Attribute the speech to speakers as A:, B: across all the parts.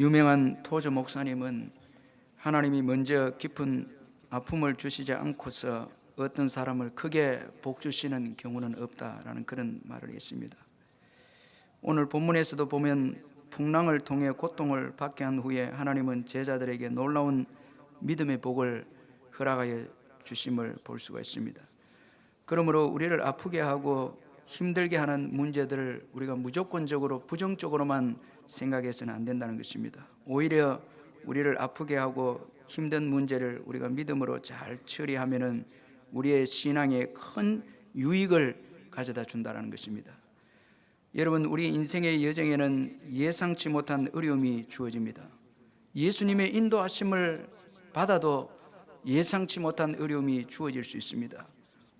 A: 유명한 토저 목사님은 하나님이 먼저 깊은 아픔을 주시지 않고서 어떤 사람을 크게 복 주시는 경우는 없다라는 그런 말을 했습니다. 오늘 본문에서도 보면 풍랑을 통해 고통을 받게 한 후에 하나님은 제자들에게 놀라운 믿음의 복을 허락하여 주심을 볼 수가 있습니다. 그러므로 우리를 아프게 하고 힘들게 하는 문제들을 우리가 무조건적으로 부정적으로만 생각해서는 안 된다는 것입니다. 오히려 우리를 아프게 하고 힘든 문제를 우리가 믿음으로 잘 처리하면은 우리의 신앙에 큰 유익을 가져다 준다는 것입니다. 여러분, 우리 인생의 여정에는 예상치 못한 어려움이 주어집니다. 예수님의 인도하심을 받아도 예상치 못한 어려움이 주어질 수 있습니다.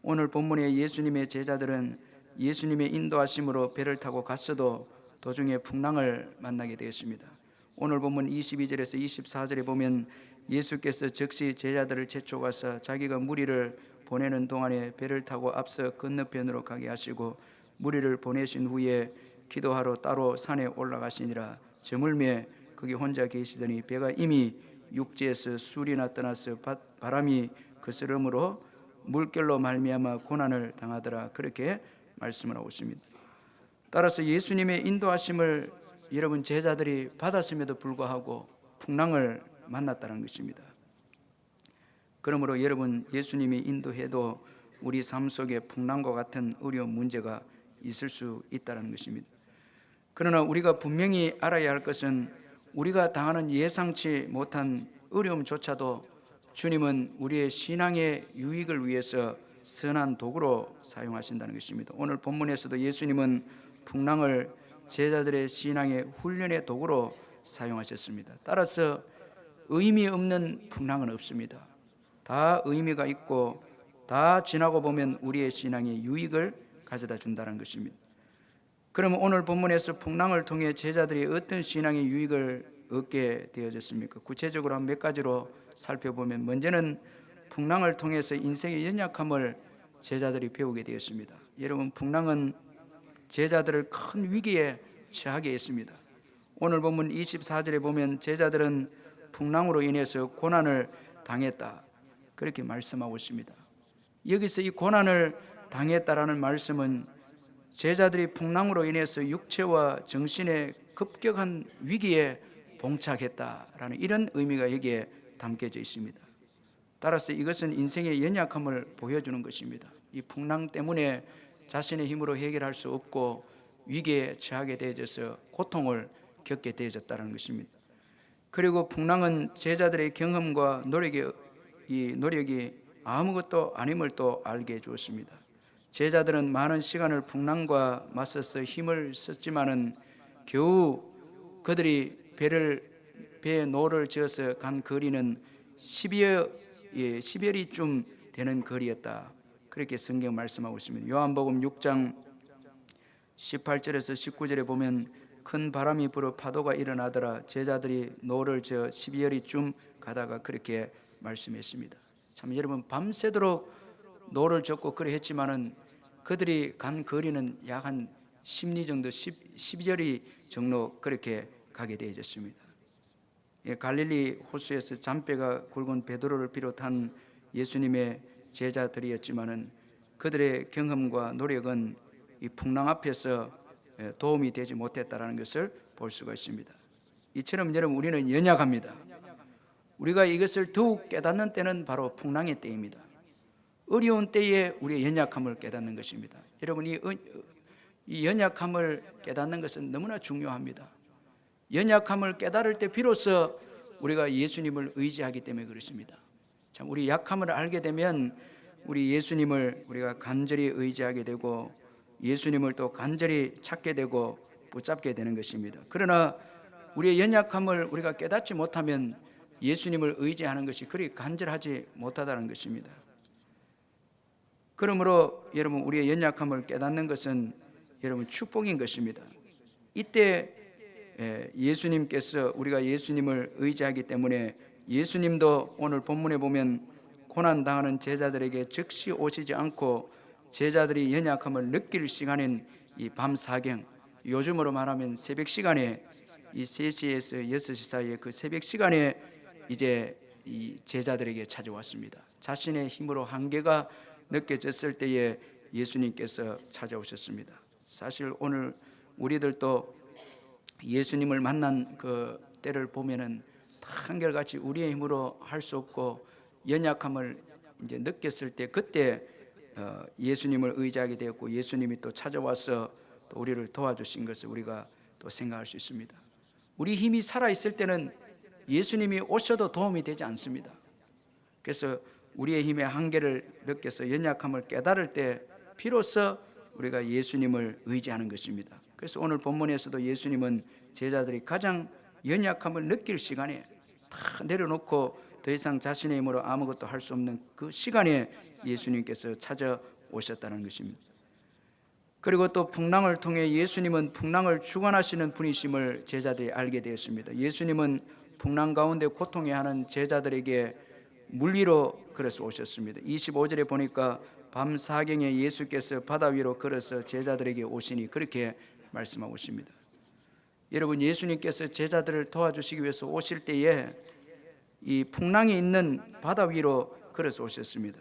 A: 오늘 본문의 예수님의 제자들은 예수님의 인도하심으로 배를 타고 갔어도 도중에 풍랑을 만나게 되었습니다. 오늘 본문 22절에서 24절에 보면 예수께서 즉시 제자들을 재촉하사 자기가 무리를 보내는 동안에 배를 타고 앞서 건너편으로 가게 하시고 무리를 보내신 후에 기도하러 따로 산에 올라가시니라. 저물매 거기 혼자 계시더니 배가 이미 육지에서 술이나 떠나서 바람이 거스름으로 물결로 말미암아 고난을 당하더라. 그렇게 말씀을 하고 있습니다. 따라서 예수님의 인도하심을 여러분 제자들이 받았음에도 불구하고 풍랑을 만났다는 것입니다. 그러므로 여러분 예수님이 인도해도 우리 삶 속에 풍랑과 같은 어려운 문제가 있을 수 있다는 것입니다. 그러나 우리가 분명히 알아야 할 것은 우리가 당하는 예상치 못한 어려움조차도 주님은 우리의 신앙의 유익을 위해서 선한 도구로 사용하신다는 것입니다. 오늘 본문에서도 예수님은 풍랑을 제자들의 신앙의 훈련의 도구로 사용하셨습니다. 따라서 의미 없는 풍랑은 없습니다. 다 의미가 있고 다 지나고 보면 우리의 신앙에 유익을 가져다 준다는 것입니다. 그러면 오늘 본문에서 풍랑을 통해 제자들이 어떤 신앙의 유익을 얻게 되어졌습니까? 구체적으로 한 몇 가지로 살펴보면 먼저는 풍랑을 통해서 인생의 연약함을 제자들이 배우게 되었습니다. 여러분, 풍랑은 제자들을 큰 위기에 처하게 했습니다. 오늘 본문 24절에 보면 제자들은 풍랑으로 인해서 고난을 당했다, 그렇게 말씀하고 있습니다. 여기서 이 고난을 당했다라는 말씀은 제자들이 풍랑으로 인해서 육체와 정신의 급격한 위기에 봉착했다라는 이런 의미가 여기에 담겨져 있습니다. 따라서 이것은 인생의 연약함을 보여주는 것입니다. 이 풍랑 때문에 자신의 힘으로 해결할 수 없고 위기에 처하게 되어져서 고통을 겪게 되어졌다는 것입니다. 그리고 풍랑은 제자들의 경험과 노력이 아무것도 아님을 또 알게 해주었습니다. 제자들은 많은 시간을 풍랑과 맞서서 힘을 썼지만은 겨우 그들이 배에 노를 지어서 간 거리는 10여리쯤 되는 거리였다, 그렇게 성경 말씀하고 있습니다. 요한복음 6장 18절에서 19절에 보면 큰 바람이 불어 파도가 일어나더라. 제자들이 노를 저어 12여리쯤 가다가 그렇게 말씀했습니다. 참 여러분, 밤새도록 노를 젓고 그래 했지만은 그들이 간 거리는 약 한 10리 정도, 12여리 정도 그렇게 가게 되어졌습니다. 갈릴리 호수에서 잔뼈가 굵은 베드로를 비롯한 예수님의 제자들이었지만은 그들의 경험과 노력은 이 풍랑 앞에서 도움이 되지 못했다라는 것을 볼 수가 있습니다. 이처럼 여러분, 우리는 연약합니다. 우리가 이것을 더욱 깨닫는 때는 바로 풍랑의 때입니다. 어려운 때에 우리의 연약함을 깨닫는 것입니다. 여러분, 이 연약함을 깨닫는 것은 너무나 중요합니다. 연약함을 깨달을 때 비로소 우리가 예수님을 의지하기 때문에 그렇습니다. 참, 우리 약함을 알게 되면 우리 예수님을 우리가 간절히 의지하게 되고 예수님을 또 간절히 찾게 되고 붙잡게 되는 것입니다. 그러나 우리의 연약함을 우리가 깨닫지 못하면 예수님을 의지하는 것이 그리 간절하지 못하다는 것입니다. 그러므로 여러분, 우리의 연약함을 깨닫는 것은 여러분 축복인 것입니다. 이때 예수님께서 우리가 예수님을 의지하기 때문에 예수님도 오늘 본문에 보면 고난당하는 제자들에게 즉시 오시지 않고 제자들이 연약함을 느낄 시간인 이 밤사경, 요즘으로 말하면 새벽 시간에 이 3시에서 6시 사이에 그 새벽 시간에 이제 이 제자들에게 찾아왔습니다. 자신의 힘으로 한계가 느껴졌을 때에 예수님께서 찾아오셨습니다. 사실 오늘 우리들도 예수님을 만난 그 때를 보면은 한결같이 우리의 힘으로 할 수 없고 연약함을 이제 느꼈을 때 그때 예수님을 의지하게 되었고 예수님이 또 찾아와서 또 우리를 도와주신 것을 우리가 또 생각할 수 있습니다. 우리 힘이 살아 있을 때는 예수님이 오셔도 도움이 되지 않습니다. 그래서 우리의 힘의 한계를 느껴서 연약함을 깨달을 때 비로소 우리가 예수님을 의지하는 것입니다. 그래서 오늘 본문에서도 예수님은 제자들이 가장 연약함을 느낄 시간에 다 내려놓고 더 이상 자신의 힘으로 아무것도 할 수 없는 그 시간에 예수님께서 찾아오셨다는 것입니다. 그리고 또 풍랑을 통해 예수님은 풍랑을 주관하시는 분이심을 제자들이 알게 되었습니다. 예수님은 풍랑 가운데 고통해하는 제자들에게 물리로 걸어서 오셨습니다. 25절에 보니까 밤 사경에 예수께서 바다 위로 걸어서 제자들에게 오시니 그렇게 말씀하고 있습니다. 여러분, 예수님께서 제자들을 도와주시기 위해서 오실 때에 이 풍랑이 있는 바다 위로 걸어서 오셨습니다.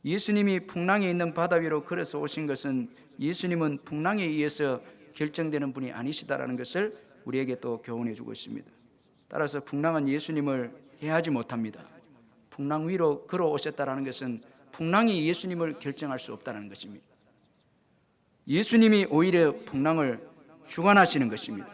A: 예수님이 풍랑이 있는 바다 위로 걸어서 오신 것은 예수님은 풍랑에 의해서 결정되는 분이 아니시다라는 것을 우리에게 또 교훈해 주고 있습니다. 따라서 풍랑은 예수님을 해하지 못합니다. 풍랑 위로 걸어오셨다는 것은 풍랑이 예수님을 결정할 수 없다는 것입니다. 예수님이 오히려 풍랑을 주관하시는 것입니다.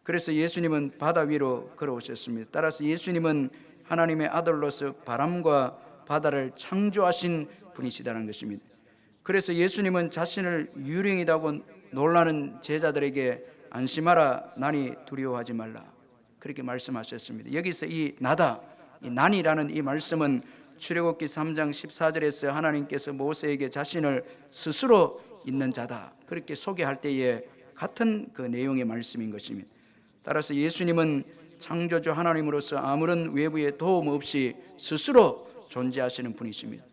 A: 그래서 예수님은 바다 위로 걸어오셨습니다. 따라서 예수님은 하나님의 아들로서 바람과 바다를 창조하신 분이시다는 것입니다. 그래서 예수님은 자신을 유령이라고 놀라는 제자들에게 안심하라, 나니 두려워하지 말라, 그렇게 말씀하셨습니다. 여기서 이 나다, 이 난이라는 이 말씀은 출애굽기 3장 14절에서 하나님께서 모세에게 자신을 스스로 있는 자다 그렇게 소개할 때에 같은 그 내용의 말씀인 것입니다. 따라서 예수님은 창조주 하나님으로서 아무런 외부의 도움 없이 스스로 존재하시는 분이십니다.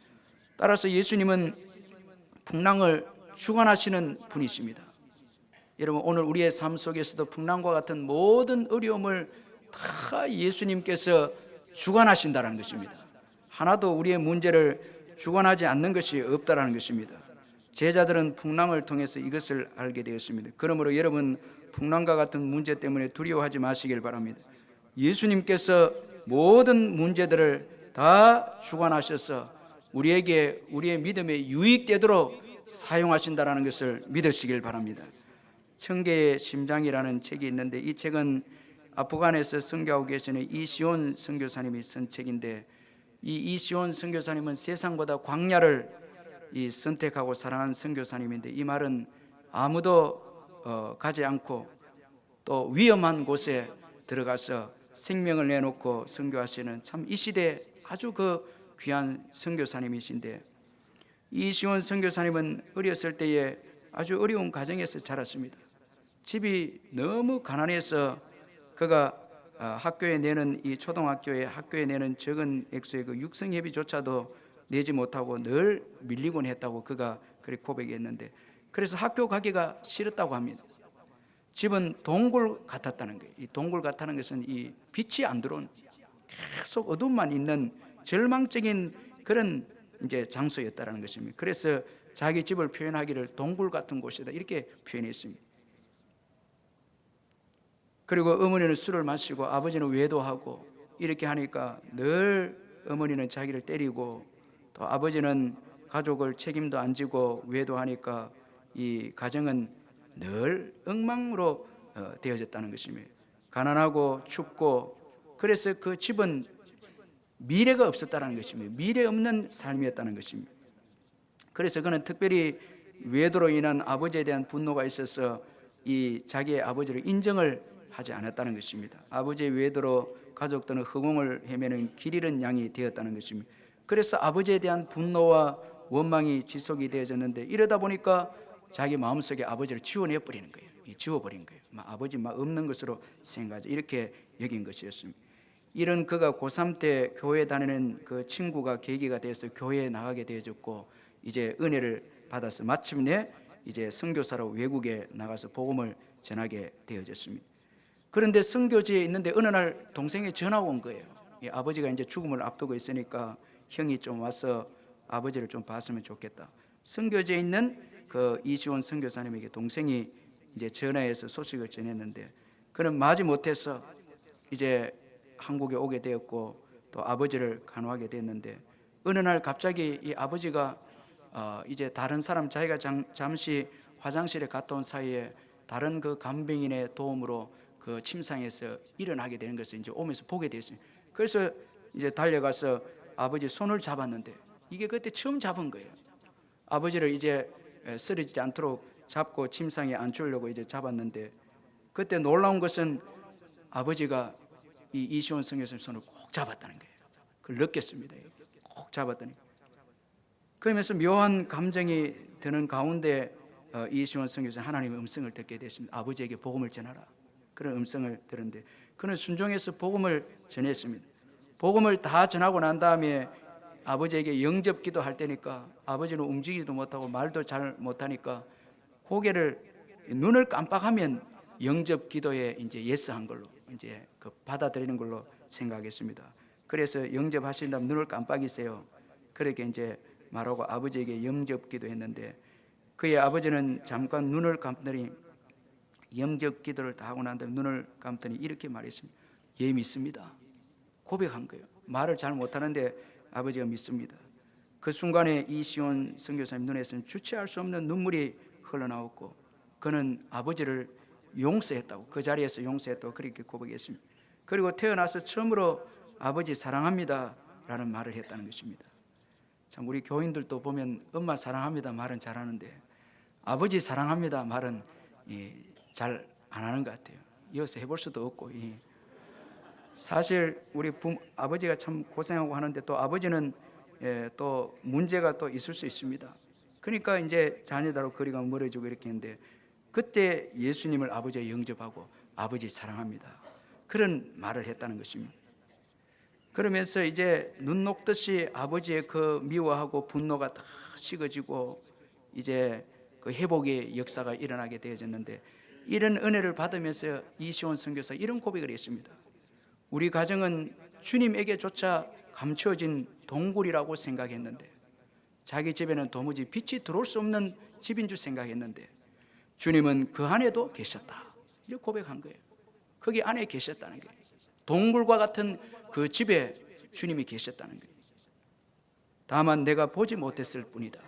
A: 따라서 예수님은 풍랑을 주관하시는 분이십니다. 여러분, 오늘 우리의 삶 속에서도 풍랑과 같은 모든 어려움을 다 예수님께서 주관하신다는 것입니다. 하나도 우리의 문제를 주관하지 않는 것이 없다는 것입니다. 제자들은 풍랑을 통해서 이것을 알게 되었습니다. 그러므로 여러분, 풍랑과 같은 문제 때문에 두려워하지 마시길 바랍니다. 예수님께서 모든 문제들을 다 주관하셔서 우리에게 우리의 믿음에 유익되도록 사용하신다는 것을 믿으시길 바랍니다. 청계의 심장이라는 책이 있는데 이 책은 아프간에서 선교하고 계시는 이시온 선교사님이 쓴 책인데 이 이시온 선교사님은 세상보다 광야를 선택하고 사랑하는 선교사님인데 이 말은 아무도 가지 않고 또 위험한 곳에 들어가서 생명을 내놓고 선교하시는 참 이 시대 아주 그 귀한 선교사님이신데 이시온 선교사님은 어렸을 때에 아주 어려운 가정에서 자랐습니다. 집이 너무 가난해서 그가 학교에 내는 이 초등학교에 학교에 내는 적은 액수의 그 육성회비조차도 내지 못하고 늘 밀리곤 했다고 그가 그렇게 고백했는데 그래서 학교 가기가 싫었다고 합니다. 집은 동굴 같았다는 거예요. 이 동굴 같다는 것은 이 빛이 안 들어온 계속 어둠만 있는 절망적인 그런 이제 장소였다는 것입니다. 그래서 자기 집을 표현하기를 동굴 같은 곳이다 이렇게 표현했습니다. 그리고 어머니는 술을 마시고 아버지는 외도하고 이렇게 하니까 늘 어머니는 자기를 때리고 또 아버지는 가족을 책임도 안 지고 외도하니까 이 가정은 늘 엉망으로 되어졌다는 것입니다. 가난하고 춥고 그래서 그 집은 미래가 없었다는 것입니다. 미래 없는 삶이었다는 것입니다. 그래서 그는 특별히 외도로 인한 아버지에 대한 분노가 있어서 이 자기의 아버지를 인정을 하지 않았다는 것입니다. 아버지의 외도로 가족들은 허공을 헤매는 길 잃은 양이 되었다는 것입니다. 그래서 아버지에 대한 분노와 원망이 지속이 되어졌는데 이러다 보니까 자기 마음속에 아버지를 지워내버리는 거예요. 지워버린 거예요. 아버지 없는 것으로 생각하죠. 이렇게 여긴 것이었습니다. 이런 그가 고3 때 교회 다니는 그 친구가 계기가 돼서 교회에 나가게 되어졌고 이제 은혜를 받아서 마침내 이제 선교사로 외국에 나가서 복음을 전하게 되어졌습니다. 그런데 선교지에 있는데 어느 날 동생이 전화가 온 거예요. 아버지가 이제 죽음을 앞두고 있으니까 형이 좀 와서 아버지를 좀 봤으면 좋겠다. 선교지에 있는 그 이시원 선교사님에게 동생이 이제 전화해서 소식을 전했는데, 그는 마지 못해서 이제 한국에 오게 되었고 또 아버지를 간호하게 됐는데, 어느 날 갑자기 이 아버지가 이제 다른 사람, 자기가 잠시 화장실에 갔다 온 사이에 다른 그 간병인의 도움으로 그 침상에서 일어나게 되는 것을 이제 오면서 보게 됐어요. 그래서 이제 달려가서 아버지 손을 잡았는데, 이게 그때 처음 잡은 거예요. 아버지를 이제 쓰러지지 않도록 잡고 침상에 앉추려고 이제 잡았는데, 그때 놀라운 것은 아버지가 이 이시원 선교사님 손을 꼭 잡았다는 거예요. 그걸 느꼈습니다. 꼭 잡았더니. 그러면서 묘한 감정이 드는 가운데 이시원 선교사님 하나님의 음성을 듣게 됐습니다. 아버지에게 복음을 전하라. 그런 음성을 들었는데 그는 순종해서 복음을 전했습니다. 복음을 다 전하고 난 다음에 아버지에게 영접 기도할 때니까 아버지는 움직이지도 못하고 말도 잘 못하니까 고개를, 눈을 깜빡하면 영접 기도에 이제 예스한 걸로 이제 그 받아들이는 걸로 생각했습니다. 그래서 영접하신다면 눈을 깜빡이세요. 그렇게 이제 말하고 아버지에게 영접 기도했는데, 그의 아버지는 잠깐 눈을 감더니, 영접 기도를 다 하고 난 다음에 눈을 감더니 이렇게 말했습니다. 예, 믿습니다. 고백한 거예요. 말을 잘 못하는데 아버지가 믿습니다. 그 순간에 이시온 선교사님 눈에서는 주체할 수 없는 눈물이 흘러나왔고, 그는 아버지를 용서했다고, 그 자리에서 용서했다고 그렇게 고백했습니다. 그리고 태어나서 처음으로 아버지 사랑합니다 라는 말을 했다는 것입니다. 참, 우리 교인들도 보면 엄마 사랑합니다 말은 잘하는데 아버지 사랑합니다 말은 잘 안 하는 것 같아요. 이어서 해볼 수도 없고. 사실 우리 아버지가 참 고생하고 하는데 또 아버지는 또 문제가 또 있을 수 있습니다. 그러니까 이제 자녀들하고 거리가 멀어지고 이렇게 했는데, 그때 예수님을 아버지가 영접하고 아버지 사랑합니다 그런 말을 했다는 것입니다. 그러면서 이제 눈 녹듯이 아버지의 그 미워하고 분노가 다 식어지고 이제 그 회복의 역사가 일어나게 되어졌는데, 이런 은혜를 받으면서 이시원 선교사 이런 고백을 했습니다. 우리 가정은 주님에게조차 감추어진 동굴이라고 생각했는데, 자기 집에는 도무지 빛이 들어올 수 없는 집인 줄 생각했는데 주님은 그 안에도 계셨다, 이렇게 고백한 거예요. 거기 안에 계셨다는 거예요. 동굴과 같은 그 집에 주님이 계셨다는 거예요. 다만 내가 보지 못했을 뿐이다.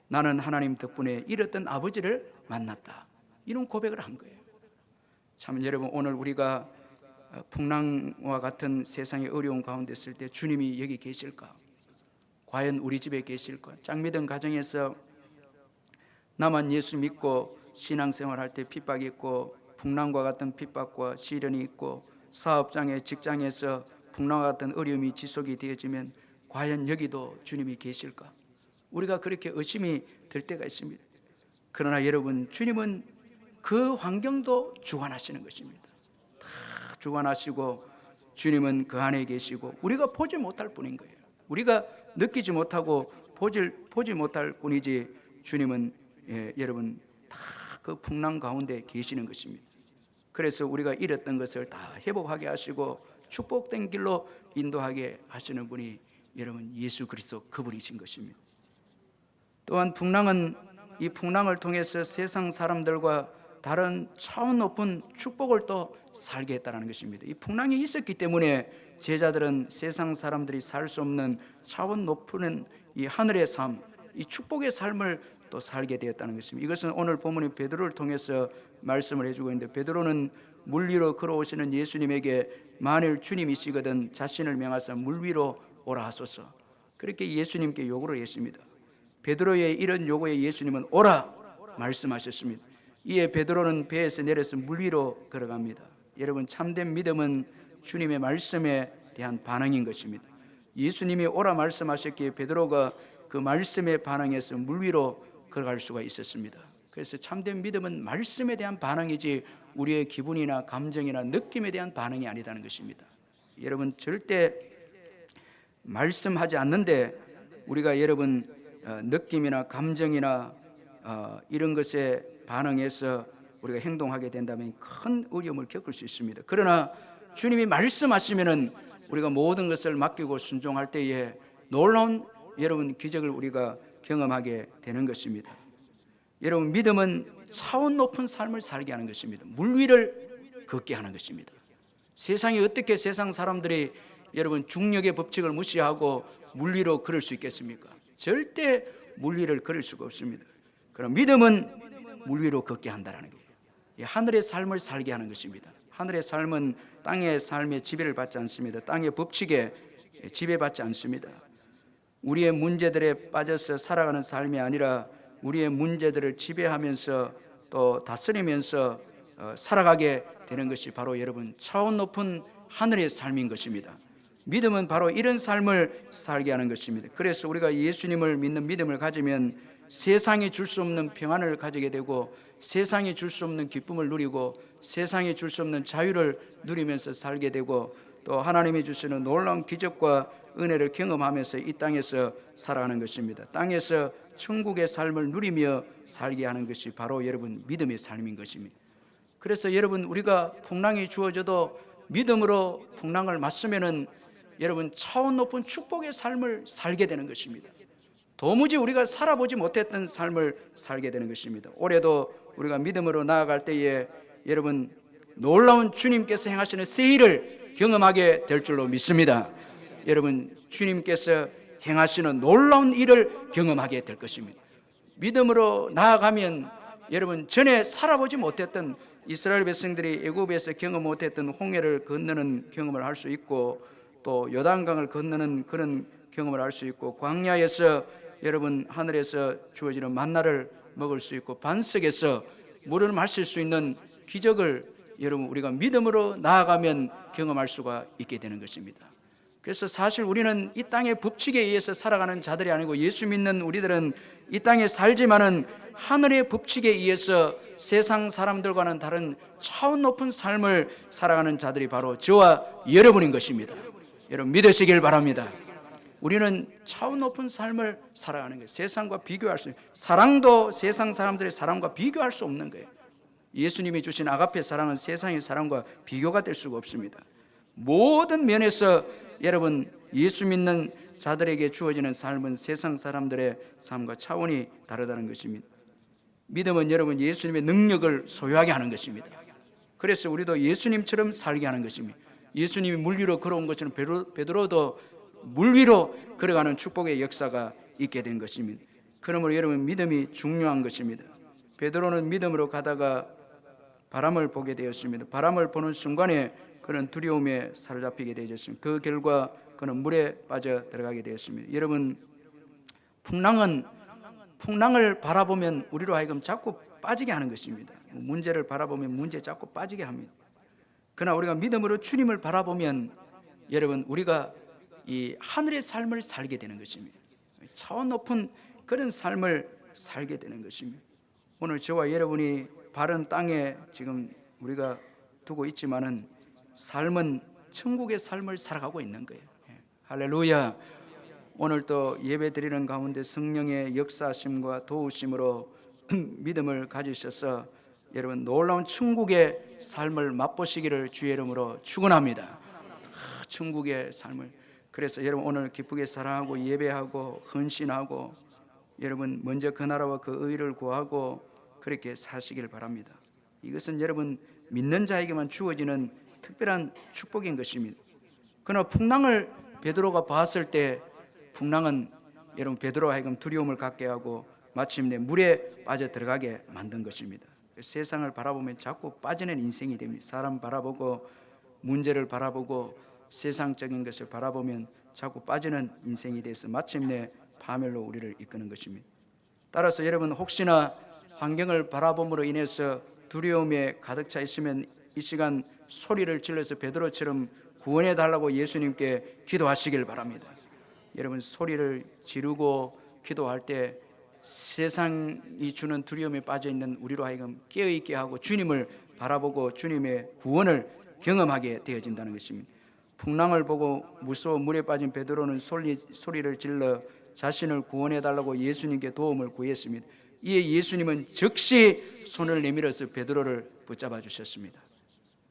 A: 나는 하나님 덕분에 잃었던 아버지를 만났다, 이런 고백을 한 거예요. 참, 여러분, 오늘 우리가 풍랑과 같은 세상의 어려운 가운데 있을 때 주님이 여기 계실까? 과연 우리 집에 계실까? 짝믿은 가정에서 나만 예수 믿고 신앙생활할 때 핍박이 있고, 풍랑과 같은 핍박과 시련이 있고, 사업장에 직장에서 풍랑과 같은 어려움이 지속이 되어지면 과연 여기도 주님이 계실까? 우리가 그렇게 의심이 들 때가 있습니다. 그러나 여러분, 주님은 그 환경도 주관하시는 것입니다. 다 주관하시고 주님은 그 안에 계시고 우리가 보지 못할 뿐인 거예요. 우리가 느끼지 못하고 보지 못할 뿐이지 주님은 여러분 다 그 풍랑 가운데 계시는 것입니다. 그래서 우리가 잃었던 것을 다 회복하게 하시고 축복된 길로 인도하게 하시는 분이 여러분 예수 그리스도 그분이신 것입니다. 또한 풍랑은, 이 풍랑을 통해서 세상 사람들과 다른 차원 높은 축복을 또 살게 했다는 것입니다. 이 풍랑이 있었기 때문에 제자들은 세상 사람들이 살 수 없는 차원 높은 이 하늘의 삶, 이 축복의 삶을 또 살게 되었다는 것입니다. 이것은 오늘 본문의 베드로를 통해서 말씀을 해주고 있는데, 베드로는 물 위로 걸어오시는 예수님에게 만일 주님이시거든 자신을 명하사 물 위로 오라 하소서, 그렇게 예수님께 요구를 했습니다. 베드로의 이런 요구에 예수님은 오라 말씀하셨습니다. 이에 베드로는 배에서 내려서 물 위로 걸어갑니다. 여러분, 참된 믿음은 주님의 말씀에 대한 반응인 것입니다. 예수님이 오라 말씀하셨기에 베드로가 그 말씀에 반응해서 물 위로 걸어갈 수가 있었습니다. 그래서 참된 믿음은 말씀에 대한 반응이지 우리의 기분이나 감정이나 느낌에 대한 반응이 아니다는 것입니다. 여러분, 절대 말씀하지 않는데 우리가 여러분 느낌이나 감정이나 이런 것에 반응해서 우리가 행동하게 된다면 큰 어려움을 겪을 수 있습니다. 그러나 주님이 말씀하시면은 우리가 모든 것을 맡기고 순종할 때에 놀라운 여러분 기적을 우리가 경험하게 되는 것입니다. 여러분, 믿음은 차원 높은 삶을 살게 하는 것입니다. 물 위를 걷게 하는 것입니다. 세상이 어떻게 세상 사람들이 여러분 중력의 법칙을 무시하고 물 위로 걸을 수 있겠습니까? 절대 물 위를 걸을 수가 없습니다. 그럼 믿음은 물 위로 걷게 한다는 거예요. 하늘의 삶을 살게 하는 것입니다. 하늘의 삶은 땅의 삶에 지배를 받지 않습니다. 땅의 법칙에 지배받지 않습니다. 우리의 문제들에 빠져서 살아가는 삶이 아니라 우리의 문제들을 지배하면서 또 다스리면서 살아가게 되는 것이 바로 여러분 차원 높은 하늘의 삶인 것입니다. 믿음은 바로 이런 삶을 살게 하는 것입니다. 그래서 우리가 예수님을 믿는 믿음을 가지면 세상이 줄 수 없는 평안을 가지게 되고 세상이 줄 수 없는 기쁨을 누리고 세상이 줄 수 없는 자유를 누리면서 살게 되고 또 하나님이 주시는 놀라운 기적과 은혜를 경험하면서 이 땅에서 살아가는 것입니다. 땅에서 천국의 삶을 누리며 살게 하는 것이 바로 여러분 믿음의 삶인 것입니다. 그래서 여러분 우리가 풍랑이 주어져도 믿음으로 풍랑을 맞으면은 여러분 차원 높은 축복의 삶을 살게 되는 것입니다. 도무지 우리가 살아보지 못했던 삶을 살게 되는 것입니다. 올해도 우리가 믿음으로 나아갈 때에 여러분 놀라운 주님께서 행하시는 새 일을 경험하게 될 줄로 믿습니다. 여러분 주님께서 행하시는 놀라운 일을 경험하게 될 것입니다. 믿음으로 나아가면 여러분 전에 살아보지 못했던 이스라엘 백성들이 애굽에서 경험 못했던 홍해를 건너는 경험을 할 수 있고 또 요단강을 건너는 그런 경험을 할 수 있고 광야에서 여러분 하늘에서 주어지는 만나를 먹을 수 있고 반석에서 물을 마실 수 있는 기적을 여러분 우리가 믿음으로 나아가면 경험할 수가 있게 되는 것입니다. 그래서 사실 우리는 이 땅의 법칙에 의해서 살아가는 자들이 아니고 예수 믿는 우리들은 이 땅에 살지만은 하늘의 법칙에 의해서 세상 사람들과는 다른 차원 높은 삶을 살아가는 자들이 바로 저와 여러분인 것입니다. 여러분 믿으시길 바랍니다. 우리는 차원 높은 삶을 살아가는 거예요. 세상과 비교할 수 있는 사랑도 세상 사람들의 사랑과 비교할 수 없는 거예요. 예수님이 주신 아가페 사랑은 세상의 사랑과 비교가 될 수가 없습니다. 모든 면에서 여러분 예수 믿는 자들에게 주어지는 삶은 세상 사람들의 삶과 차원이 다르다는 것입니다. 믿음은 여러분 예수님의 능력을 소유하게 하는 것입니다. 그래서 우리도 예수님처럼 살게 하는 것입니다. 예수님이 물 위로 걸어온 것처럼 베드로도 물 위로 걸어가는 축복의 역사가 있게 된 것입니다. 그러므로 여러분 믿음이 중요한 것입니다. 베드로는 믿음으로 가다가 바람을 보게 되었습니다. 바람을 보는 순간에 그는 두려움에 사로잡히게 되었습니다. 그 결과 그는 물에 빠져 들어가게 되었습니다. 여러분 풍랑을 바라보면 우리로 하여금 자꾸 빠지게 하는 것입니다. 문제를 바라보면 문제에 자꾸 빠지게 합니다. 그러나 우리가 믿음으로 주님을 바라보면 여러분 우리가 이 하늘의 삶을 살게 되는 것입니다. 차원 높은 그런 삶을 살게 되는 것입니다. 오늘 저와 여러분이 바른 땅에 지금 우리가 두고 있지만은 삶은 천국의 삶을 살아가고 있는 거예요. 할렐루야. 오늘 또 예배 드리는 가운데 성령의 역사하심과 도우심으로 믿음을 가지셔서 여러분 놀라운 천국의 삶을 맛보시기를 주의 이름으로 축원합니다. 천국의 삶을. 그래서 여러분 오늘 기쁘게 사랑하고 예배하고 헌신하고 여러분 먼저 그 나라와 그 의를 구하고 그렇게 사시길 바랍니다. 이것은 여러분 믿는 자에게만 주어지는 특별한 축복인 것입니다. 그러나 풍랑을 베드로가 봤을 때 풍랑은 여러분 베드로와 하여금 두려움을 갖게 하고 마침내 물에 빠져 들어가게 만든 것입니다. 세상을 바라보면 자꾸 빠지는 인생이 됩니다. 사람 바라보고 문제를 바라보고 세상적인 것을 바라보면 자꾸 빠지는 인생이 돼서 마침내 파멸로 우리를 이끄는 것입니다. 따라서 여러분 혹시나 환경을 바라봄으로 인해서 두려움에 가득 차 있으면 이 시간 소리를 질러서 베드로처럼 구원해 달라고 예수님께 기도하시길 바랍니다. 여러분 소리를 지르고 기도할 때 세상이 주는 두려움에 빠져 있는 우리로 하여금 깨어 있게 하고 주님을 바라보고 주님의 구원을 경험하게 되어진다는 것입니다. 풍랑을 보고 무서워 물에 빠진 베드로는 소리를 질러 자신을 구원해 달라고 예수님께 도움을 구했습니다. 이에 예수님은 즉시 손을 내밀어서 베드로를 붙잡아 주셨습니다.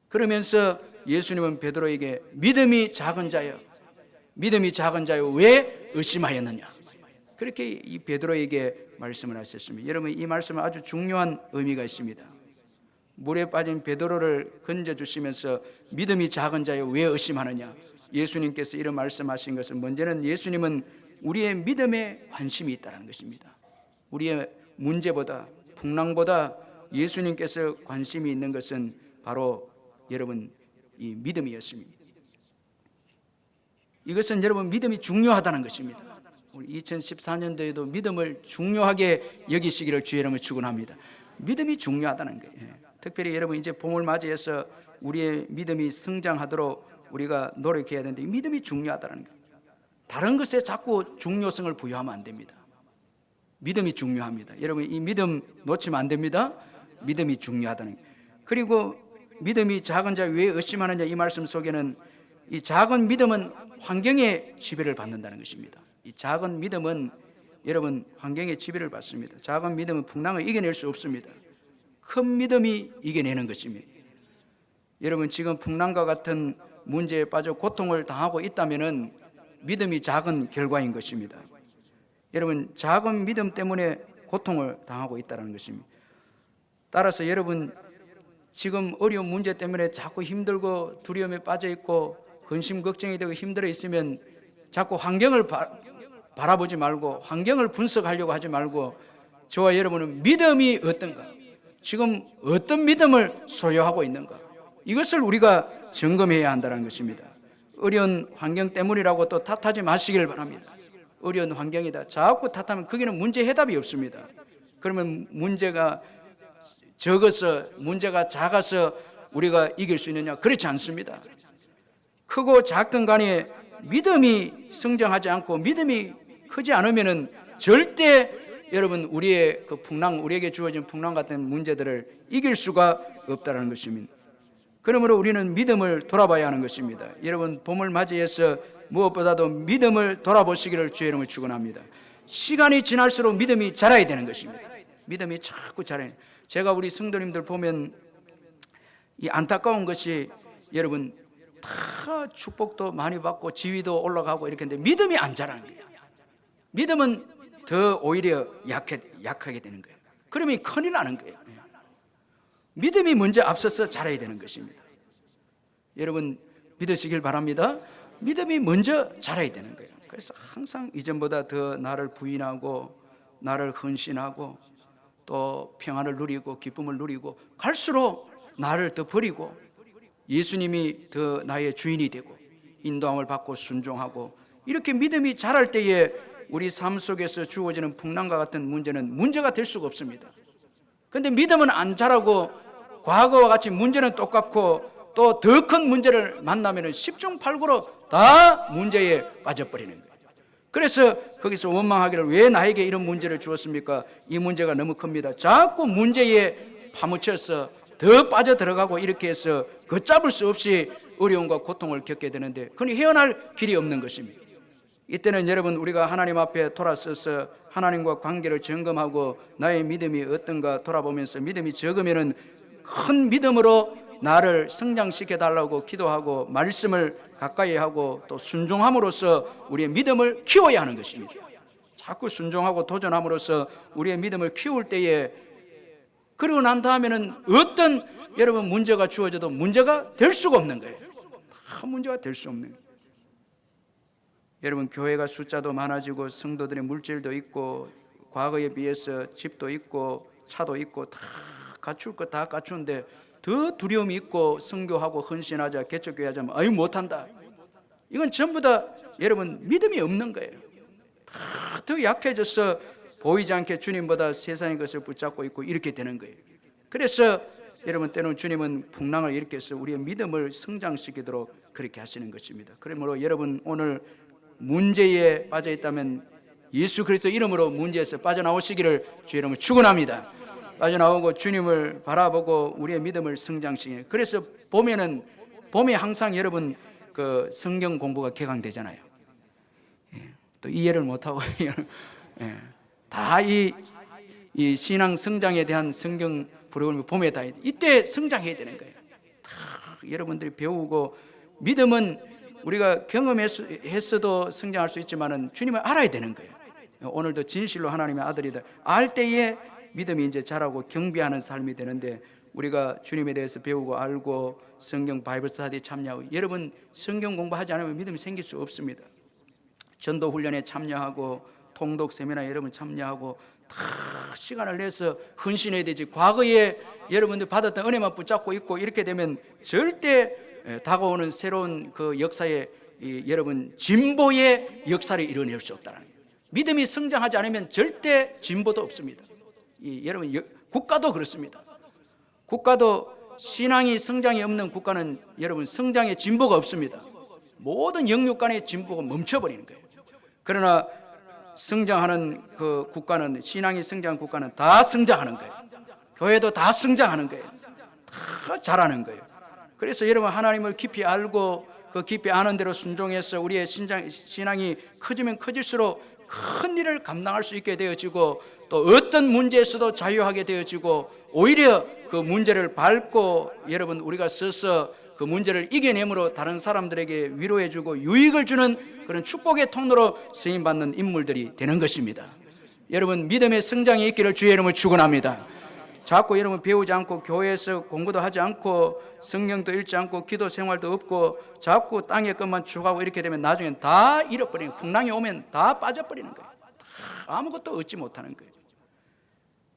A: 그러면서 예수님은 베드로에게 믿음이 작은 자여 왜 의심하였느냐, 그렇게 이 베드로에게 말씀을 하셨습니다. 여러분, 이 말씀은 아주 중요한 의미가 있습니다. 물에 빠진 베드로를 건져주시면서 믿음이 작은 자여 왜 의심하느냐, 예수님께서 이런 말씀하신 것은 먼저는 예수님은 우리의 믿음에 관심이 있다는 것입니다. 우리의 문제보다, 풍랑보다 예수님께서 관심이 있는 것은 바로 여러분 이 믿음이었습니다. 이것은 여러분 믿음이 중요하다는 것입니다. 우리 2014년도에도 믿음을 중요하게 여기시기를 주의 이름으로 축원합니다. 믿음이 중요하다는 거예요. 특별히 여러분 이제 봄을 맞이해서 우리의 믿음이 성장하도록 우리가 노력해야 되는데, 믿음이 중요하다는 거예요. 다른 것에 자꾸 중요성을 부여하면 안 됩니다. 믿음이 중요합니다. 여러분, 이 믿음 놓치면 안 됩니다. 믿음이 중요하다는 거예요. 그리고 믿음이 작은 자 왜 의심하느냐, 이 말씀 속에는 이 작은 믿음은 환경의 지배를 받는다는 것입니다. 이 작은 믿음은 여러분 환경의 지배를 받습니다. 작은 믿음은 풍랑을 이겨낼 수 없습니다. 큰 믿음이 이겨내는 것입니다. 여러분, 지금 풍랑과 같은 문제에 빠져 고통을 당하고 있다면 믿음이 작은 결과인 것입니다. 여러분, 작은 믿음 때문에 고통을 당하고 있다는 것입니다. 따라서 여러분, 지금 어려운 문제 때문에 자꾸 힘들고 두려움에 빠져 있고 근심 걱정이 되고 힘들어 있으면 자꾸 환경을 바라보지 말고 환경을 분석하려고 하지 말고, 저와 여러분은 믿음이 어떤가, 지금 어떤 믿음을 소유하고 있는가, 이것을 우리가 점검해야 한다는 것입니다. 어려운 환경 때문이라고 또 탓하지 마시길 바랍니다. 어려운 환경이다 자꾸 탓하면 거기는 문제 해답이 없습니다. 그러면 문제가 적어서, 문제가 작아서 우리가 이길 수 있느냐? 그렇지 않습니다. 크고 작든 간에 믿음이 성장하지 않고 믿음이 크지 않으면은 절대 여러분 우리의 그 풍랑, 우리에게 주어진 풍랑 같은 문제들을 이길 수가 없다는 것입니다. 그러므로 우리는 믿음을 돌아봐야 하는 것입니다. 여러분, 봄을 맞이해서 무엇보다도 믿음을 돌아보시기를 주의 이름으로 축원합니다. 시간이 지날수록 믿음이 자라야 되는 것입니다. 믿음이 자꾸 자라요. 제가 우리 성도님들 보면 이 안타까운 것이, 여러분 다 축복도 많이 받고 지위도 올라가고 이렇게 했는데 믿음이 안 자라는 거예요. 믿음은 더 오히려 약하게 되는 거예요. 그러면 큰일 나는 거예요. 믿음이 먼저 앞서서 자라야 되는 것입니다. 여러분 믿으시길 바랍니다. 믿음이 먼저 자라야 되는 거예요. 그래서 항상 이전보다 더 나를 부인하고 나를 헌신하고 또 평안을 누리고 기쁨을 누리고, 갈수록 나를 더 버리고 예수님이 더 나의 주인이 되고 인도함을 받고 순종하고, 이렇게 믿음이 자랄 때에 우리 삶 속에서 주어지는 풍랑과 같은 문제는 문제가 될 수가 없습니다. 그런데 믿음은 안 자라고 과거와 같이 문제는 똑같고 또 더 큰 문제를 만나면 십중팔구로 다 문제에 빠져버리는 거예요. 그래서 거기서 원망하기를 왜 나에게 이런 문제를 주었습니까? 이 문제가 너무 큽니다. 자꾸 문제에 파묻혀서 더 빠져들어가고 이렇게 해서 걷잡을 수 없이 어려움과 고통을 겪게 되는데, 그건 헤어날 길이 없는 것입니다. 이때는 여러분 우리가 하나님 앞에 돌아서서 하나님과 관계를 점검하고 나의 믿음이 어떤가 돌아보면서, 믿음이 적으면은 큰 믿음으로 나를 성장시켜 달라고 기도하고 말씀을 가까이 하고 또 순종함으로써 우리의 믿음을 키워야 하는 것입니다. 자꾸 순종하고 도전함으로써 우리의 믿음을 키울 때에, 그러고 난 다음에는 어떤 여러분 문제가 주어져도 문제가 될 수가 없는 거예요. 다 문제가 될 수 없는 거예요. 여러분, 교회가 숫자도 많아지고 성도들의 물질도 있고 과거에 비해서 집도 있고 차도 있고 다 갖출 거 다 갖추는데 더 두려움이 있고 선교하고 헌신하자, 개척교회 하자면 아유 못한다. 이건 전부 다 여러분 믿음이 없는 거예요. 다 더 약해져서 보이지 않게 주님보다 세상의 것을 붙잡고 있고 이렇게 되는 거예요. 그래서 여러분 때로는 주님은 풍랑을 일으켜서 우리의 믿음을 성장시키도록 그렇게 하시는 것입니다. 그러므로 여러분 오늘 문제에 빠져 있다면 예수 그리스도 이름으로 문제에서 빠져나오시기를 주의 이름으로 축원합니다. 빠져나오고 주님을 바라보고 우리의 믿음을 성장시키는. 그래서 봄에 항상 여러분 그 성경 공부가 개강되잖아요. 또 이해를 못하고 다 이 이 신앙 성장에 대한 성경 프로그램을 봄에 다 이때 성장해야 되는 거예요. 다 여러분들이 배우고, 믿음은 우리가 경험했어도 성장할 수 있지만은 주님을 알아야 되는 거예요. 오늘도 진실로 하나님의 아들이다 알 때에 믿음이 이제 자라고 경배하는 삶이 되는데, 우리가 주님에 대해서 배우고 알고 성경 바이블 스터디 참여하고, 여러분 성경 공부하지 않으면 믿음이 생길 수 없습니다. 전도 훈련에 참여하고 통독 세미나에 여러분 참여하고 다 시간을 내서 헌신해야 되지. 과거에 여러분들 받았던 은혜만 붙잡고 있고 이렇게 되면 절대 다가오는 새로운 그 역사에 여러분 진보의 역사를 이뤄낼 수 없다는 거예요. 믿음이 성장하지 않으면 절대 진보도 없습니다. 여러분 국가도 그렇습니다. 국가도 신앙이 성장이 없는 국가는 여러분 성장의 진보가 없습니다. 모든 영육 간의 진보가 멈춰버리는 거예요. 그러나 성장하는 그 국가는, 신앙이 성장한 국가는 다 성장하는 거예요. 교회도 다 성장하는 거예요. 다 자라는 거예요. 그래서 여러분 하나님을 깊이 알고 그 깊이 아는 대로 순종해서 우리의 신앙이 커지면 커질수록 큰 일을 감당할 수 있게 되어지고, 또 어떤 문제에서도 자유하게 되어지고, 오히려 그 문제를 밟고 여러분 우리가 서서 그 문제를 이겨내므로 다른 사람들에게 위로해주고 유익을 주는 그런 축복의 통로로 쓰임받는 인물들이 되는 것입니다. 여러분 믿음의 성장이 있기를 주의 이름으로 축원합니다. 자꾸 여러분 배우지 않고 교회에서 공부도 하지 않고 성경도 읽지 않고 기도 생활도 없고 자꾸 땅의 것만 추구하고 이렇게 되면 나중엔 다 잃어버리는, 풍랑이 오면 다 빠져버리는 거예요. 다 아무것도 얻지 못하는 거예요.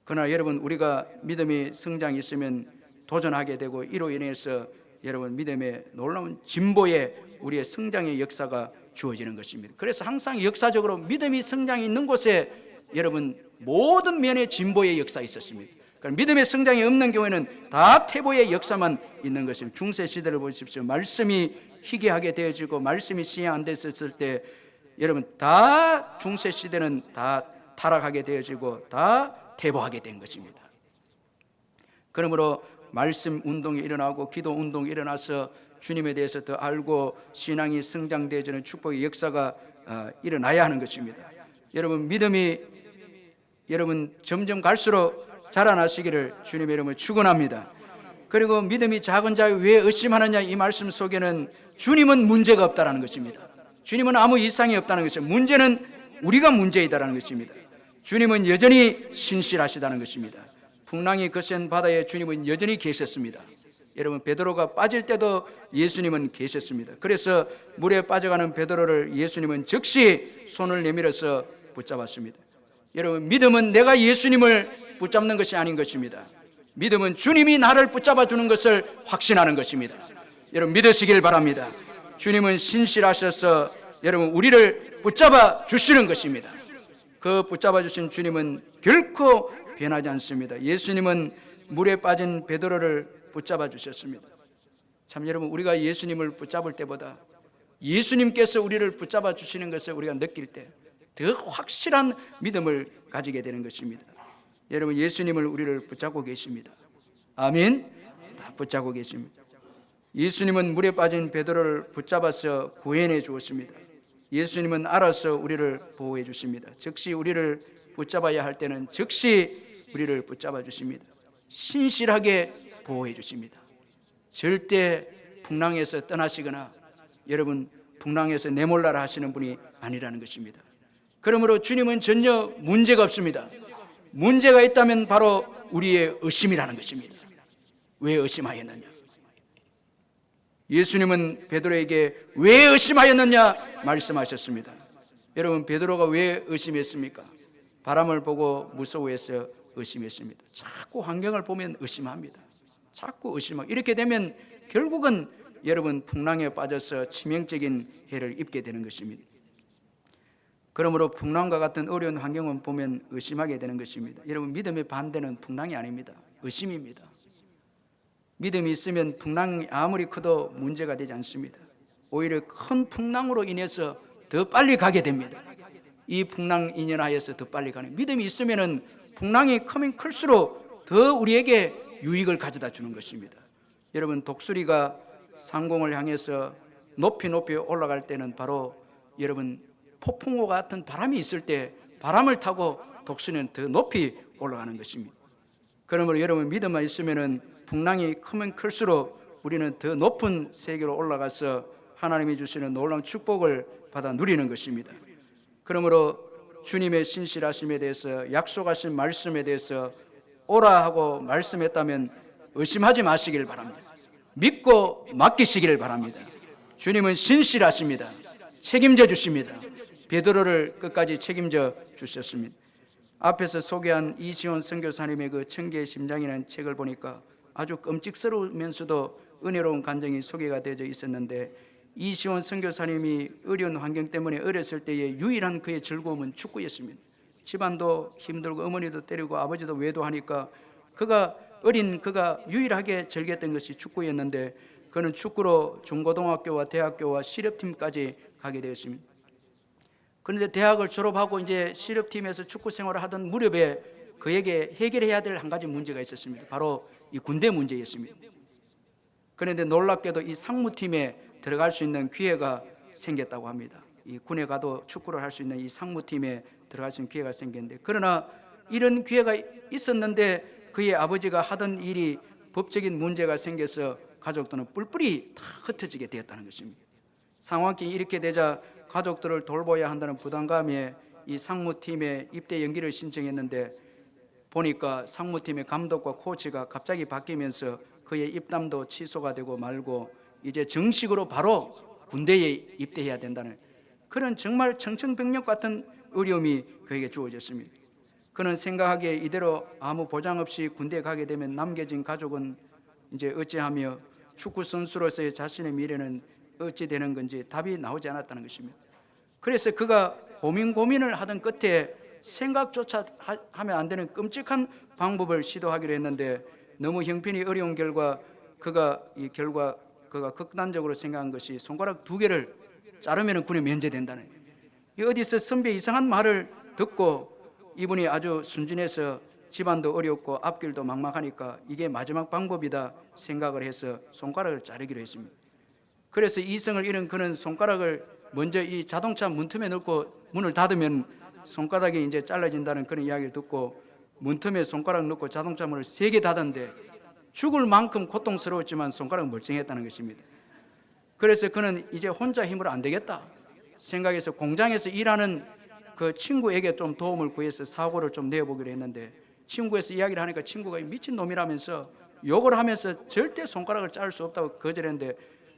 A: 그러나 여러분 우리가 믿음이 성장이 있으면 도전하게 되고, 이로 인해서 여러분 믿음의 놀라운 진보의 우리의 성장의 역사가 주어지는 것입니다. 그래서 항상 역사적으로 믿음이 성장이 있는 곳에 여러분 모든 면의 진보의 역사 있었습니다. 그러니까 믿음의 성장이 없는 경우에는 다 퇴보의 역사만 있는 것입니다. 중세 시대를 보십시오. 말씀이 희귀하게 되어지고 말씀이 시행 안 됐을 때 여러분 다 중세 시대는 다 타락하게 되어지고 다 퇴보하게 된 것입니다. 그러므로 말씀 운동이 일어나고 기도 운동이 일어나서 주님에 대해서 더 알고 신앙이 성장되어지는 축복의 역사가 일어나야 하는 것입니다. 여러분 믿음이 여러분 점점 갈수록 자라나시기를 주님의 이름으로 축원합니다. 그리고 믿음이 작은 자에 왜 의심하느냐, 이 말씀 속에는 주님은 문제가 없다는 것입니다. 주님은 아무 이상이 없다는 것입니다. 문제는 우리가 문제이다라는 것입니다. 주님은 여전히 신실하시다는 것입니다. 풍랑이 거센 바다에 주님은 여전히 계셨습니다. 여러분 베드로가 빠질 때도 예수님은 계셨습니다. 그래서 물에 빠져가는 베드로를 예수님은 즉시 손을 내밀어서 붙잡았습니다. 여러분 믿음은 내가 예수님을 붙잡는 것이 아닌 것입니다. 믿음은 주님이 나를 붙잡아 주는 것을 확신하는 것입니다. 여러분 믿으시길 바랍니다. 주님은 신실하셔서 여러분 우리를 붙잡아 주시는 것입니다. 그 붙잡아 주신 주님은 결코 변하지 않습니다. 예수님은 물에 빠진 베드로를 붙잡아 주셨습니다. 참 여러분 우리가 예수님을 붙잡을 때보다 예수님께서 우리를 붙잡아 주시는 것을 우리가 느낄 때 더 확실한 믿음을 가지게 되는 것입니다. 여러분 예수님을 우리를 붙잡고 계십니다. 아멘. 다 붙잡고 계십니다. 예수님은 물에 빠진 베드로를 붙잡아서 구해내 주었습니다. 예수님은 알아서 우리를 보호해 주십니다. 즉시 우리를 붙잡아야 할 때는 즉시 우리를 붙잡아 주십니다. 신실하게 보호해 주십니다. 절대 풍랑에서 떠나시거나 여러분 풍랑에서 내몰라라 하시는 분이 아니라는 것입니다. 그러므로 주님은 전혀 문제가 없습니다. 문제가 있다면 바로 우리의 의심이라는 것입니다. 왜 의심하였느냐? 예수님은 베드로에게 왜 의심하였느냐 말씀하셨습니다. 여러분 베드로가 왜 의심했습니까? 바람을 보고 무서워해서 의심했습니다. 자꾸 환경을 보면 의심합니다. 자꾸 의심하고 이렇게 되면 결국은 여러분 풍랑에 빠져서 치명적인 해를 입게 되는 것입니다. 그러므로 풍랑과 같은 어려운 환경을 보면 의심하게 되는 것입니다. 여러분 믿음의 반대는 풍랑이 아닙니다. 의심입니다. 믿음이 있으면 풍랑이 아무리 커도 문제가 되지 않습니다. 오히려 큰 풍랑으로 인해서 더 빨리 가게 됩니다. 이 풍랑 인연하여서 더 빨리 가는, 믿음이 있으면 풍랑이 크면 클수록 더 우리에게 유익을 가져다 주는 것입니다. 여러분 독수리가 상공을 향해서 높이 올라갈 때는 바로 여러분 폭풍우 같은 바람이 있을 때 바람을 타고 독수리는 더 높이 올라가는 것입니다. 그러므로 여러분 믿음만 있으면은 풍랑이 크면 클수록 우리는 더 높은 세계로 올라가서 하나님이 주시는 놀라운 축복을 받아 누리는 것입니다. 그러므로 주님의 신실하심에 대해서, 약속하신 말씀에 대해서 오라 하고 말씀했다면 의심하지 마시기를 바랍니다. 믿고 맡기시기를 바랍니다. 주님은 신실하십니다. 책임져 주십니다. 베드로를 끝까지 책임져 주셨습니다. 앞에서 소개한 이시온 선교사님의 그 청계의 심장이라는 책을 보니까 아주 끔찍스러우면서도 은혜로운 감정이 소개가 되어 있었는데, 이시온 선교사님이 어려운 환경 때문에 어렸을 때의 유일한 그의 즐거움은 축구였습니다. 집안도 힘들고 어머니도 때리고 아버지도 외도하니까 그가 유일하게 즐겼던 것이 축구였는데, 그는 축구로 중고등학교와 대학교와 실업팀까지 가게 되었습니다. 그런데 대학을 졸업하고 이제 실업팀에서 축구 생활을 하던 무렵에 그에게 해결해야 될 한 가지 문제가 있었습니다. 바로 이 군대 문제였습니다. 그런데 놀랍게도 이 상무팀에 들어갈 수 있는 기회가 생겼다고 합니다. 이 군에 가도 축구를 할 수 있는 이 상무팀에 들어갈 수 있는 기회가 생겼는데, 그러나 이런 기회가 있었는데 그의 아버지가 하던 일이 법적인 문제가 생겨서 가족들은 뿔뿔이 다 흩어지게 되었다는 것입니다. 상황이 이렇게 되자 가족들을 돌봐야 한다는 부담감에 이 상무팀에 입대 연기를 신청했는데, 보니까 상무팀의 감독과 코치가 갑자기 바뀌면서 그의 입담도 취소가 되고 말고 이제 정식으로 바로 군대에 입대해야 된다는 그런 정말 청천벽력 같은 어려움이 그에게 주어졌습니다. 그는 생각하기에 이대로 아무 보장 없이 군대에 가게 되면 남겨진 가족은 이제 어찌하며 축구 선수로서의 자신의 미래는 어찌 되는 건지 답이 나오지 않았다는 것입니다. 그래서 그가 고민을 하던 끝에 생각조차 하면 안 되는 끔찍한 방법을 시도하기로 했는데, 너무 형편이 어려운 결과 그가 극단적으로 생각한 것이 손가락 2개를 자르면 군에 면제된다는, 어디서 선배 이상한 말을 듣고 이분이 아주 순진해서 집안도 어렵고 앞길도 막막하니까 이게 마지막 방법이다 생각을 해서 손가락을 자르기로 했습니다. 그래서 이성을 잃은 그는 손가락을 먼저 이 자동차 문틈에 넣고 문을 닫으면 손가락이 이제 잘라진다는 그런 이야기를 듣고 문틈에 손가락 넣고 자동차 문을 3개 닫았는데 죽을 만큼 고통스러웠지만 손가락은 멀쩡했다는 것입니다. 그래서 그는 이제 혼자 힘으로 안 되겠다 생각해서 공장에서 일하는 그 친구에게 좀 도움을 구해서 사고를 좀 내보기로 했는데, 친구에서 이야기를 하니까 친구가 미친놈이라면서 욕을 하면서 절대 손가락을 자를 수 없다고 거절했는데,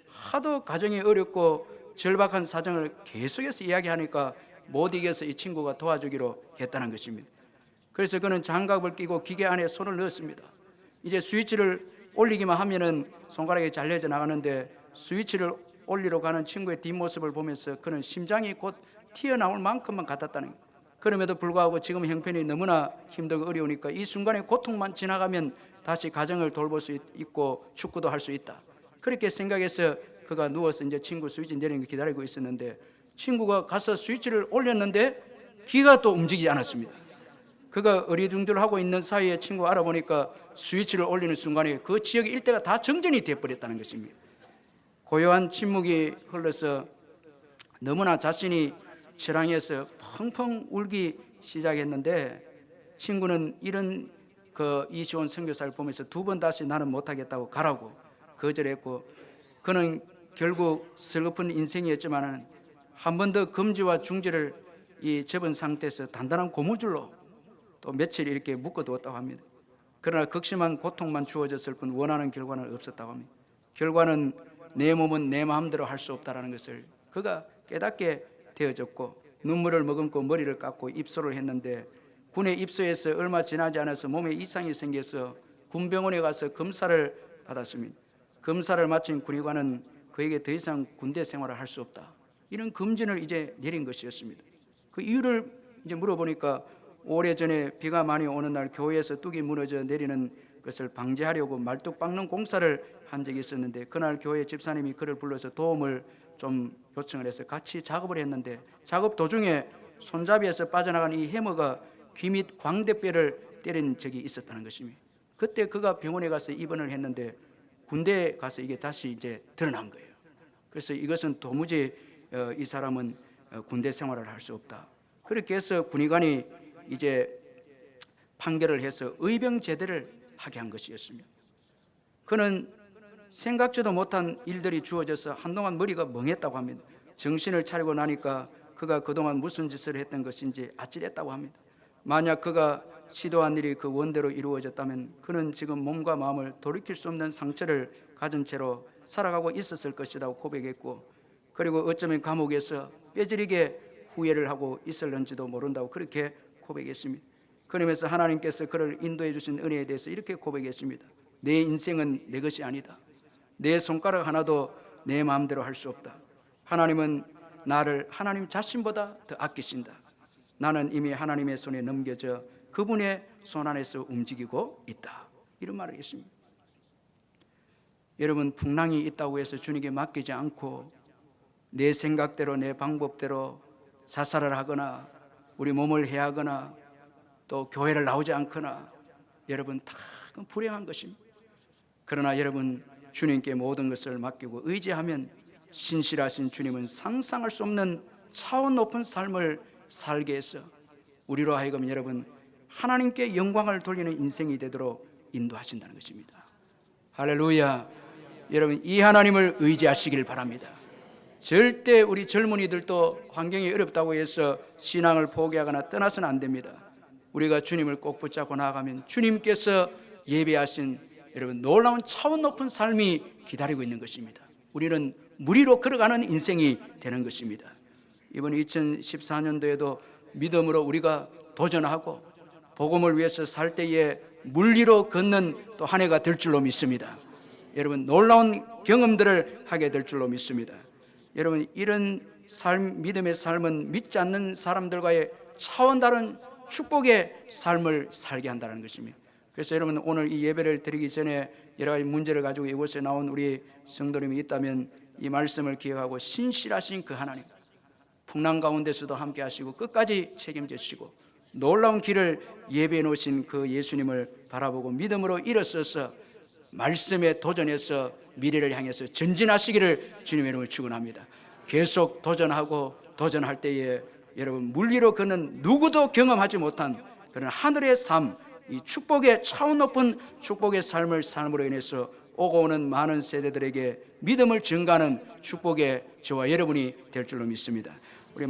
A: 하도 가정이 어렵고 절박한 사정을 계속해서 이야기하니까 못 이겨서 이 친구가 도와주기로 했다는 것입니다. 그래서 그는 장갑을 끼고 기계 안에 손을 넣었습니다. 이제 스위치를 올리기만 하면은 손가락이 잘려져 나가는데, 스위치를 올리러 가는 친구의 뒷모습을 보면서 그는 심장이 곧 튀어나올 만큼만 같았다는 거예요. 그럼에도 불구하고 지금 형편이 너무나 힘들고 어려우니까 이 순간의 고통만 지나가면 다시 가정을 돌볼 수 있고 축구도 할 수 있다, 그렇게 생각해서 그가 누워서 이제 친구 스위치 내리는 걸 기다리고 있었는데, 친구가 가서 스위치를 올렸는데 기가 또 움직이지 않았습니다. 그가 어리둥절하고 있는 사이에 친구가 알아보니까 스위치를 올리는 순간에 그 지역 일대가 다 정전이 되어버렸다는 것입니다. 고요한 침묵이 흘러서 너무나 자신이 절항해서 펑펑 울기 시작했는데, 친구는 이런 이시온 선교사를 보면서 2번 다시 나는 못하겠다고 가라고 거절했고, 그는 결국 슬픈 인생이었지만 한 번 더 금지와 중지를 접은 상태에서 단단한 고무줄로 또 며칠 이렇게 묶어두었다고 합니다. 그러나 극심한 고통만 주어졌을 뿐 원하는 결과는 없었다고 합니다. 결과는 내 몸은 내 마음대로 할 수 없다는 것을 그가 깨닫게 되어졌고, 눈물을 머금고 머리를 깎고 입소를 했는데, 군에 입소해서 얼마 지나지 않아서 몸에 이상이 생겨서 군병원에 가서 검사를 받았습니다. 검사를 마친 군의관은 그에게 더 이상 군대 생활을 할 수 없다, 이런 금진을 이제 내린 것이었습니다. 그 이유를 이제 물어보니까 오래전에 비가 많이 오는 날 교회에서 뚝이 무너져 내리는 것을 방지하려고 말뚝 박는 공사를 한 적이 있었는데, 그날 교회 집사님이 그를 불러서 도움을 좀 요청을 해서 같이 작업을 했는데, 작업 도중에 손잡이에서 빠져나간 이 해머가 귀 및 광대뼈를 때린 적이 있었다는 것입니다. 그때 그가 병원에 가서 입원을 했는데 군대에 가서 이게 다시 이제 드러난 거예요. 그래서 이것은 도무지 이 사람은 군대 생활을 할 수 없다, 그렇게 해서 군의관이 이제 판결을 해서 의병제대를 하게 한 것이었습니다. 그는 생각지도 못한 일들이 주어져서 한동안 머리가 멍했다고 합니다. 정신을 차리고 나니까 그가 그동안 무슨 짓을 했던 것인지 아찔했다고 합니다. 만약 그가 시도한 일이 그 원대로 이루어졌다면 그는 지금 몸과 마음을 돌이킬 수 없는 상처를 가진 채로 살아가고 있었을 것이라고 고백했고, 그리고 어쩌면 감옥에서 뼈저리게 후회를 하고 있을는지도 모른다고 그렇게 고백했습니다. 그러면서 하나님께서 그를 인도해 주신 은혜에 대해서 이렇게 고백했습니다. 내 인생은 내 것이 아니다. 내 손가락 하나도 내 마음대로 할 수 없다. 하나님은 나를 하나님 자신보다 더 아끼신다. 나는 이미 하나님의 손에 넘겨져 그분의 손 안에서 움직이고 있다. 이런 말을 했습니다. 여러분, 풍랑이 있다고 해서 주님께 맡기지 않고 내 생각대로 내 방법대로 자살을 하거나 우리 몸을 해하거나 또 교회를 나오지 않거나, 여러분 다 불행한 것입니다. 그러나 여러분, 주님께 모든 것을 맡기고 의지하면 신실하신 주님은 상상할 수 없는 차원 높은 삶을 살게 해서 우리로 하여금 여러분 하나님께 영광을 돌리는 인생이 되도록 인도하신다는 것입니다. 할렐루야. 여러분, 이 하나님을 의지하시길 바랍니다. 절대 우리 젊은이들도 환경이 어렵다고 해서 신앙을 포기하거나 떠나서는 안 됩니다. 우리가 주님을 꼭 붙잡고 나아가면 주님께서 예배하신 여러분 놀라운 차원 높은 삶이 기다리고 있는 것입니다. 우리는 무리로 걸어가는 인생이 되는 것입니다. 이번 2014년도에도 믿음으로 우리가 도전하고 복음을 위해서 살 때에 물리로 걷는 또 한 해가 될 줄로 믿습니다. 여러분, 놀라운 경험들을 하게 될 줄로 믿습니다. 여러분, 이런 삶, 믿음의 삶은 믿지 않는 사람들과의 차원 다른 축복의 삶을 살게 한다는 것입니다. 그래서 여러분, 오늘 이 예배를 드리기 전에 여러 가지 문제를 가지고 이곳에 나온 우리 성도님이 있다면 이 말씀을 기억하고 신실하신 그 하나님, 풍랑 가운데서도 함께 하시고 끝까지 책임지시고 놀라운 길을 예배해 놓으신 그 예수님을 바라보고 믿음으로 일어서서 말씀에 도전해서 미래를 향해서 전진하시기를 주님의 이름으로 축원합니다. 계속 도전하고 도전할 때에 여러분 물리로 걷는 누구도 경험하지 못한 그런 하늘의 삶, 이 축복의 차원 높은 축복의 삶을 삶으로 인해서 오고 오는 많은 세대들에게 믿음을 증가하는 축복의 저와 여러분이 될 줄로 믿습니다. 우리